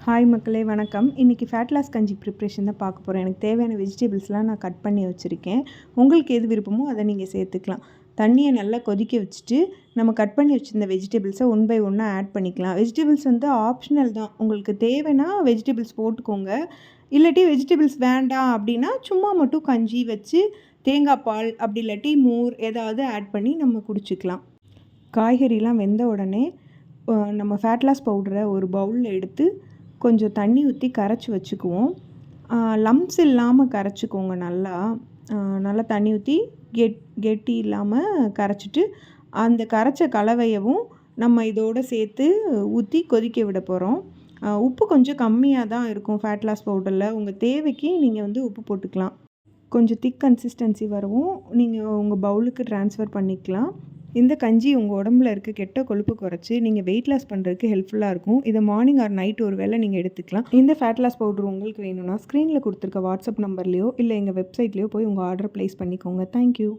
Hi மக்களே வணக்கம். இன்றைக்கி ஃபேட் லாஸ் கஞ்சி ப்ரிப்ரேஷன் தான் பார்க்க போகிறேன். எனக்கு தேவையான வெஜிடபிள்ஸ்லாம் நான் கட் பண்ணி வச்சுருக்கேன். உங்களுக்கு எது விருப்பமோ அதை நீங்கள் சேர்த்துக்கலாம். தண்ணியை நல்லா கொதிக்க வச்சுட்டு நம்ம கட் பண்ணி வச்சுருந்த வெஜிடபிள்ஸை ஒன் பை ஒன்னாக ஆட் பண்ணிக்கலாம். வெஜிடபிள்ஸ் வந்து ஆப்ஷனல் தான். உங்களுக்கு தேவைன்னா வெஜிடபிள்ஸ் போட்டுக்கோங்க. இல்லாட்டி வெஜிடபிள்ஸ் வேண்டாம் அப்படின்னா சும்மா மட்டும் கஞ்சி வச்சு தேங்காய் பால் அப்படி இல்லாட்டி மோர் ஏதாவது ஆட் பண்ணி நம்ம குடிச்சிக்கலாம். காய்கறிலாம் வெந்த உடனே நம்ம ஃபேட் லாஸ் பவுடரை ஒரு பவுலில் எடுத்து கொஞ்சம் தண்ணி ஊற்றி கரைச்சி வச்சுக்குவோம். லம்ப்ஸ் இல்லாமல் கரைச்சிக்கோங்க. நல்லா தண்ணி ஊற்றி கெட்டி இல்லாமல் கரைச்சிட்டு அந்த கரைச்ச கலவையவும் நம்ம இதோடு சேர்த்து ஊற்றி கொதிக்க விட போகிறோம். உப்பு கொஞ்சம் கம்மியாக தான் இருக்கும் ஃபேட் லாஸ் பவுடரில். உங்கள் தேவைக்கு நீங்கள் வந்து உப்பு போட்டுக்கலாம். கொஞ்சம் திக் கன்சிஸ்டன்சி வரவும் நீங்கள் உங்கள் பவுலுக்கு ட்ரான்ஸ்ஃபர் பண்ணிக்கலாம். இந்த கஞ்சி உங்கள் உடம்புல இருக்க கெட்ட கொழுப்பு குறைச்சி நீங்கள் வெயிட் லாஸ் பண்ணுறதுக்கு ஹெல்ப்ஃபுல்லாக இருக்கும். இதை மார்னிங் ஆர் நைட் ஒரு வேளை நீங்கள் எடுத்துக்கலாம். இந்த ஃபேட் லாஸ் பவுடர் உங்களுக்கு வேணும்னா ஸ்க்ரீனில் கொடுத்துருக்க வாட்ஸ்அப் நம்பர்லேயோ இல்லை எங்கள் வெப்சைட்லேயோ போய் உங்கள் ஆர்டர் ப்ளேஸ் பண்ணிக்கோங்க. தேங்க்யூ.